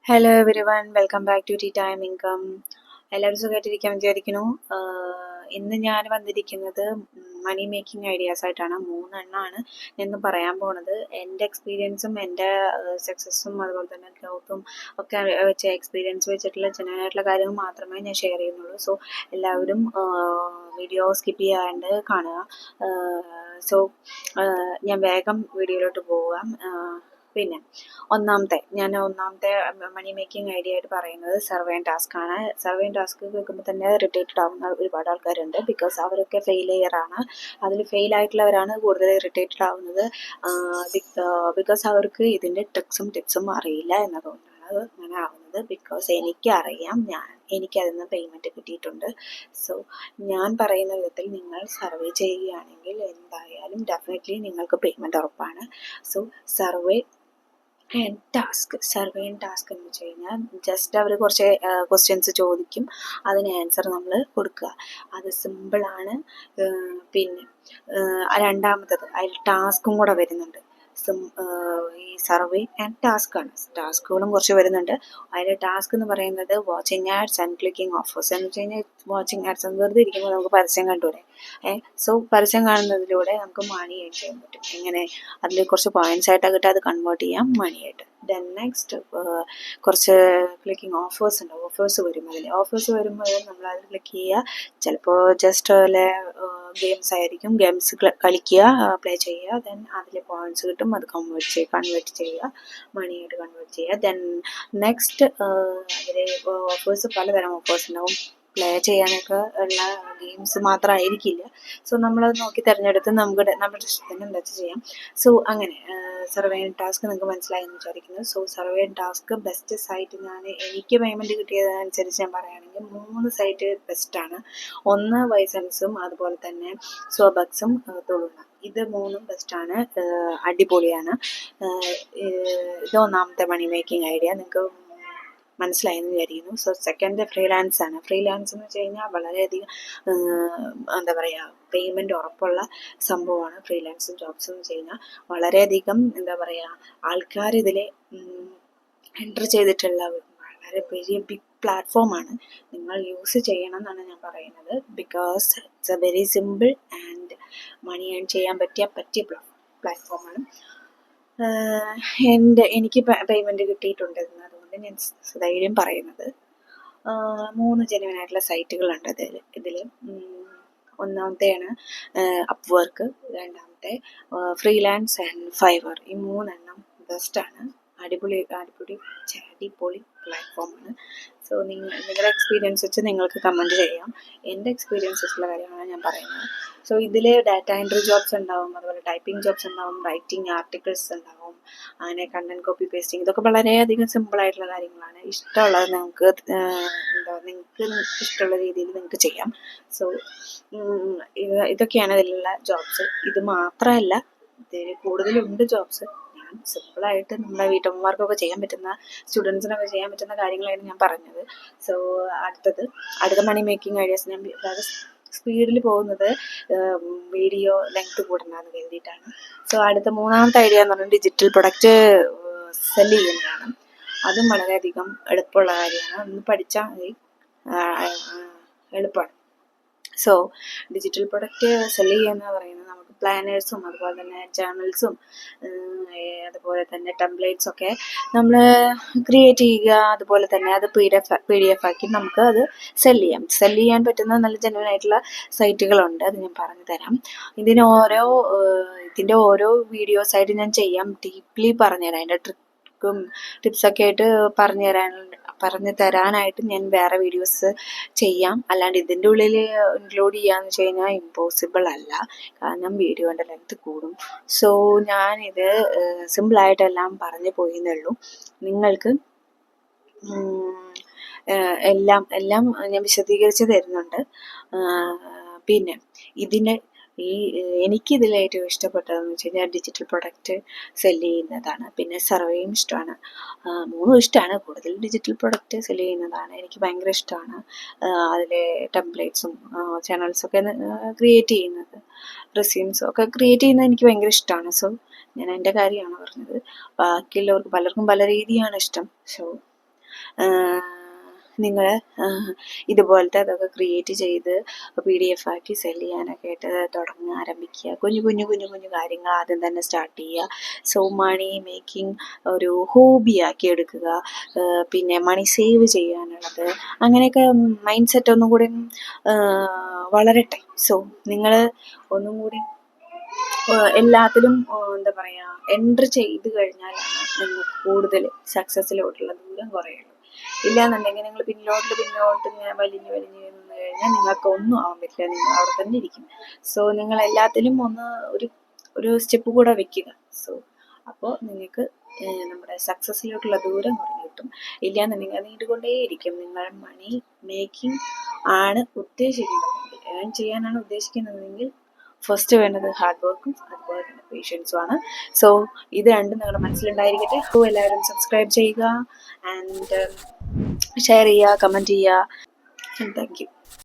Hello everyone, welcome back to T time income. എല്ലാവരും സുഖമായിട്ടിരിക്കാൻ വിചാരിക്കുന്നു. ഇന്ന് ഞാൻ വന്നിരിക്കുന്നത് മണി മേക്കിംഗ് ഐഡിയാസ് ആയിട്ടാണ്. 3 എണ്ണമാണ് എന്ന് പറയാൻ പോണത്. എൻ്റെ എക്സ്പീരിയൻസും എൻ്റെ സക്സസ്സും അതുപോലെ തന്നെ ഗ്രോത്തും ഒക്കെ വെച്ച എക്സ്പീരിയൻസ് വെച്ചിട്ടുള്ള ജനറലായിട്ടുള്ള കാര്യങ്ങൾ മാത്രമേ ഞാൻ ഷെയർ ചെയ്യുന്നുള്ളൂ. സോ എല്ലാവരും വീഡിയോ സ്കിപ്പ് ചെയ്യാണ്ട് കാണുക. സോ ഞാൻ വേഗം വീഡിയോയിലോട്ട് പോകാം. പിന്നെ ഒന്നാമത്തെ മണി മേക്കിംഗ് ഐഡിയ ആയിട്ട് പറയുന്നത് സർവേ ആൻഡ് ടാസ്ക് ആണ്. സർവേ ആൻഡ് ടാസ്ക് കേൾക്കുമ്പോൾ തന്നെ ഇറിറ്റേറ്റഡ് ആവുന്ന ഒരുപാട് ആൾക്കാരുണ്ട്. ബിക്കോസ് അവരൊക്കെ ഫെയിലിയറാണ്. അതിൽ ഫെയിൽ ആയിട്ടുള്ളവരാണ് കൂടുതൽ ഇറിറ്റേറ്റഡ് ആവുന്നത്. ബിക്കോസ് അവർക്ക് ഇതിൻ്റെ ട്രിക്സും ടിപ്സും അറിയില്ല എന്നതുകൊണ്ടാണ് അത് അങ്ങനെ ആവുന്നത്. ബിക്കോസ് എനിക്കറിയാം, എനിക്കതിൽ നിന്ന് പേയ്മെൻറ്റ് കിട്ടിയിട്ടുണ്ട്. സോ ഞാൻ പറയുന്ന വിധത്തിൽ നിങ്ങൾ സർവേ ചെയ്യുകയാണെങ്കിൽ എന്തായാലും ഡെഫിനറ്റ്ലി നിങ്ങൾക്ക് പേയ്മെൻറ്റ് ഉറപ്പാണ്. സോ സർവേ ആൻഡ് ടാസ്ക് എന്ന് വെച്ച് കഴിഞ്ഞാൽ ജസ്റ്റ് അവർ കുറച്ച് ക്വസ്റ്റ്യൻസ് ചോദിക്കും, അതിന് ആൻസർ നമ്മൾ കൊടുക്കുക. അത് സിമ്പിളാണ്. പിന്നെ രണ്ടാമത്തത് അതിൽ ടാസ്കും കൂടെ വരുന്നുണ്ട്. ഈ സർവേ ആൻഡ് ടാസ്ക്കാണ്. ടാസ്കുകളും കുറച്ച് വരുന്നുണ്ട്. അതിൽ ടാസ്ക് എന്ന് പറയുന്നത് watching ads and clicking offers എന്ന് വെച്ച് കഴിഞ്ഞാൽ വാച്ചിങ് ആഡ്സ് വെറുതെ ഇരിക്കുമ്പോൾ നമുക്ക് പരസ്യം കണ്ടൂടെ. സോ പരസ്യം കാണുന്നതിലൂടെ നമുക്ക് മണി ഏൺ ചെയ്യാൻ പറ്റും. എങ്ങനെ? അതിൽ കുറച്ച് പോയിന്റ്സ് ആയിട്ടാണ് കിട്ടുക, അത് കൺവേർട്ട് ചെയ്യാം മണിയായിട്ട്. ദെൻ നെക്സ്റ്റ് കുറച്ച് ക്ലിക്കിംഗ് ഓഫേഴ്സ് ഉണ്ട്. ഓഫേഴ്സ് വരുമ്പോൾ നമ്മൾ അത് ക്ലിക്ക് ചെയ്യുക. ചിലപ്പോൾ ജസ്റ്റ് ഗെയിംസ് ആയിരിക്കും. ഗെയിംസ് കളിക്കുക, പ്ലേ ചെയ്യുക. ദെൻ അതിൽ പോയിന്റ്സ് കിട്ടും, അത് കൺവേർട്ട് ചെയ്യുക, മണിയായിട്ട് കൺവേർട്ട് ചെയ്യുക. ദെൻ നെക്സ്റ്റ് അതിൽ ഓഫേഴ്സ്, പലതരം ഓഫേഴ്സ് ഉണ്ടാവും. പ്ലേ ചെയ്യാനൊക്കെ ഉള്ള ഗെയിംസ് മാത്രമായിരിക്കില്ല. സോ നമ്മളത് നോക്കി തിരഞ്ഞെടുത്ത് നമ്മുടെ ഇഷ്ടത്തിന് എന്താ ചെയ്യാം. സോ അങ്ങനെ സർവേ ആൻഡ് ടാസ്ക് നിങ്ങൾക്ക് മനസ്സിലായി എന്ന് വിചാരിക്കുന്നു. So survey and task best site, എനിക്ക് പേയ്മെൻറ്റ് കിട്ടിയതനുസരിച്ച് ഞാൻ പറയുകയാണെങ്കിൽ 3 സൈറ്റ് ബെസ്റ്റാണ്. ഒന്ന് വൈസൻസും അതുപോലെ തന്നെ സ്വബക്സും തൊഴുന്ന, ഇത് 3 ബെസ്റ്റാണ്. അടിപൊളിയാണ്. ഇത് ഒന്നാമത്തെ മണി മേക്കിംഗ് ഐഡിയ നിങ്ങൾക്ക് മനസ്സിലായെന്ന് വിചാരിക്കുന്നു. സോ സെക്കൻഡ് ഫ്രീലാൻസ് ആണ്. ഫ്രീലാൻസ് എന്ന് വെച്ച് കഴിഞ്ഞാൽ വളരെയധികം എന്താ പറയുക, പേയ്മെൻറ്റ് ഉറപ്പുള്ള സംഭവമാണ്. ഫ്രീലാൻസ് ജോബ്സ് എന്ന് വെച്ച് കഴിഞ്ഞാൽ വളരെയധികം എന്താ പറയുക, ആൾക്കാർ ഇതിൽ എൻ്റർ ചെയ്തിട്ടുള്ള വളരെ വലിയ ബിഗ് പ്ലാറ്റ്ഫോമാണ്. നിങ്ങൾ യൂസ് ചെയ്യണം എന്നാണ് ഞാൻ പറയുന്നത്. Because it's a very simple and money earn ചെയ്യാൻ പറ്റിയ പ്ലാറ്റ്ഫോമാണ്. എനിക്ക് പേയ്മെൻറ്റ് കിട്ടിയിട്ടുണ്ടെന്ന് അതുകൊണ്ട് ഞാൻ ധൈര്യം പറയുന്നത്. 3 ജെന്യുവൻ ആയിട്ടുള്ള സൈറ്റുകളുണ്ട് ഇതിൽ. ഒന്നാമത്തെയാണ് അപ്വർക്ക്, രണ്ടാമത്തെ ഫ്രീലാൻസ് ആൻഡ് ഫൈവർ. ഈ 3 എണ്ണം ബെസ്റ്റാണ്. അടിപൊളി പ്ലാറ്റ്ഫോമാണ്. സോ നിങ്ങളുടെ എക്സ്പീരിയൻസ് വെച്ച് നിങ്ങൾക്ക് കമൻറ്റ് ചെയ്യാം. എൻ്റെ എക്സ്പീരിയൻസ് വെച്ചുള്ള കാര്യമാണ് ഞാൻ പറയുന്നത്. സോ ഇതിൽ ഡാറ്റ എൻട്രി ജോബ്സ് ഉണ്ടാവും, അതുപോലെ ടൈപ്പിംഗ് ജോബ്സ് ഉണ്ടാവും, റൈറ്റിംഗ് ആർട്ടിക്കിൾസ് ഉണ്ടാവും, അങ്ങനെ കണ്ടന്റ് കോപ്പി പേസ്റ്റിംഗ്. ഇതൊക്കെ വളരെയധികം സിമ്പിളായിട്ടുള്ള കാര്യങ്ങളാണ്. ഇഷ്ടമുള്ളത് നിങ്ങൾക്ക് ഇഷ്ടമുള്ള രീതിയിൽ നിങ്ങൾക്ക് ചെയ്യാം. സോ ഇതൊക്കെയാണ് ഇതിലുള്ള ജോബ്സ്. ഇത് മാത്രമല്ല, ഇതിൽ കൂടുതലുണ്ട് ജോബ്സ്. ഞാൻ സിമ്പിളായിട്ട് നമ്മുടെ വീട്ടമ്മമാർക്കൊക്കെ ചെയ്യാൻ പറ്റുന്ന, സ്റ്റുഡൻസിനൊക്കെ ചെയ്യാൻ പറ്റുന്ന കാര്യങ്ങളാണ് ഞാൻ പറഞ്ഞത്. സോ അടുത്ത മണി മേക്കിംഗ് ഐഡിയാസ് ഞാൻ വളരെ സ്പീഡിൽ പോകുന്നത് വീഡിയോ ലെങ്ത് കൂടണമെന്ന് കരുതിയിട്ടാണ്. സോ അടുത്ത 3ാമത്തെ ഐഡിയ എന്ന് പറഞ്ഞാൽ ഡിജിറ്റൽ പ്രൊഡക്റ്റ് സെല്ല് ചെയ്യുന്നതാണ്. അതും വളരെയധികം എളുപ്പമുള്ള കാര്യമാണ്. ഒന്ന് പഠിച്ചാൽ മതി, എളുപ്പമാണ്. സോ ഡിജിറ്റൽ പ്രൊഡക്റ്റ് സെല്ല് ചെയ്യുക പറയുന്നത് നമുക്ക് പ്ലാനേഴ്സും അതുപോലെ തന്നെ ജേർണൽസും അതുപോലെ തന്നെ ടെംപ്ലേറ്റ്സ് ഒക്കെ നമ്മൾ ക്രിയേറ്റ് ചെയ്യുക. അതുപോലെ തന്നെ അത് PDF ആക്കി നമുക്ക് അത് സെല്ല് ചെയ്യാൻ പറ്റുന്ന നല്ല ജെന്യുവൻ ആയിട്ടുള്ള സൈറ്റുകളുണ്ട്. അത് ഞാൻ പറഞ്ഞു തരാം. ഇതിൻ്റെ ഓരോ വീഡിയോസായിട്ട് ഞാൻ ചെയ്യാം, ഡീപ്ലി പറഞ്ഞുതരാം. അതിൻ്റെ ട്രിക്കും ടിപ്സൊക്കെ ആയിട്ട് പറഞ്ഞു തരാനായിട്ട് ഞാൻ വേറെ വീഡിയോസ് ചെയ്യാം. അല്ലാണ്ട് ഇതിൻ്റെ ഉള്ളിൽ ഇൻക്ലൂഡ് ചെയ്യാന്ന് വെച്ച് കഴിഞ്ഞാൽ ഇമ്പോസിബിൾ അല്ല, കാരണം വീഡിയോൻ്റെ ലെങ്ത് കൂടും. സോ ഞാനിത് സിമ്പിളായിട്ടെല്ലാം പറഞ്ഞു പോയെന്നേ ഉള്ളൂ. നിങ്ങൾക്ക് എല്ലാം ഞാൻ വിശദീകരിച്ച് തരുന്നുണ്ട്. പിന്നെ എനിക്കിതിൽ ഏറ്റവും ഇഷ്ടപ്പെട്ടതെന്ന് വെച്ച് കഴിഞ്ഞാൽ ഡിജിറ്റൽ പ്രൊഡക്റ്റ് സെല്ല് ചെയ്യുന്നതാണ്. പിന്നെ സർവേയും ഇഷ്ടമാണ്. 3 ഇഷ്ടമാണ്. കൂടുതൽ ഡിജിറ്റൽ പ്രൊഡക്റ്റ് സെല്ല് ചെയ്യുന്നതാണ് എനിക്ക് ഭയങ്കര ഇഷ്ടമാണ്. അതിലെ ടെംപ്ലേറ്റ്സും ചാനൽസൊക്കെ ക്രിയേറ്റ് ചെയ്യുന്നത്, റെസ്യൂംസും ഒക്കെ ക്രിയേറ്റ് ചെയ്യുന്നത് എനിക്ക് ഭയങ്കര ഇഷ്ടമാണ്. സോ ഞാൻ എൻ്റെ കാര്യമാണ് പറഞ്ഞത്. ബാക്കിയുള്ളവർക്ക് പലർക്കും പല രീതിയാണ് ഇഷ്ടം. സോ നിങ്ങൾ ഇതുപോലത്തെ അതൊക്കെ ക്രിയേറ്റ് ചെയ്ത് PDF ആക്കി സെല് ചെയ്യാനൊക്കെ ആയിട്ട് ആരംഭിക്കുക. കുഞ്ഞു കുഞ്ഞു കുഞ്ഞു കുഞ്ഞു കാര്യങ്ങൾ ആദ്യം തന്നെ സ്റ്റാർട്ട് ചെയ്യുക. സോ മണി മേക്കിംഗ് ഒരു ഹോബിയാക്കി എടുക്കുക. പിന്നെ മണി സേവ് ചെയ്യാനുള്ളത് അങ്ങനെയൊക്കെ മൈൻഡ് സെറ്റ് ഒന്നും കൂടി വളരട്ടെ. സോ നിങ്ങൾ ഒന്നും കൂടി എല്ലാത്തിലും എന്താ പറയുക എൻട്രി ചെയ്ത് കഴിഞ്ഞാലാണ് നിങ്ങൾക്ക് കൂടുതൽ സക്സസ്സിലോട്ടുള്ള ദൂരം കുറയുള്ളൂ. ഇല്ലാന്നുണ്ടെങ്കിൽ നിങ്ങൾ പിന്നോട്ട് ഇങ്ങനെ വലിഞ്ഞ് നിന്ന് കഴിഞ്ഞാൽ നിങ്ങൾക്ക് ഒന്നും ആവാൻ പറ്റില്ല. നിങ്ങൾ അവിടെ തന്നെ ഇരിക്കും. സോ നിങ്ങൾ എല്ലാത്തിലും ഒന്ന് ഒരു സ്റ്റെപ്പ് കൂടെ വെക്കുക. സോ അപ്പോൾ നിങ്ങൾക്ക് നമ്മുടെ സക്സസ്സിലോട്ടുള്ള ദൂരം കുറഞ്ഞു കിട്ടും. ഇല്ലാന്നുണ്ടെങ്കിൽ അത് നീണ്ടുകൊണ്ടേയിരിക്കും. നിങ്ങൾ മണി മേക്കിംഗ് ആണ് ഉദ്ദേശിക്കുന്നതെങ്കിൽ, ഏൺ ചെയ്യാനാണ് ഉദ്ദേശിക്കുന്നതെങ്കിൽ ഫസ്റ്റ് വേണ്ടത് ഹാർഡ് വർക്കും അതുപോലെ തന്നെ പേഷ്യൻസും ആണ്. സോ ഇത് രണ്ടും നിങ്ങളുടെ മനസ്സിലുണ്ടായിരിക്കട്ടെ. എല്ലാവരും സബ്സ്ക്രൈബ് ചെയ്യുക ആൻഡ് ഷെയർ ചെയ്യുക, കമൻറ്റ് ചെയ്യുക. Thank you.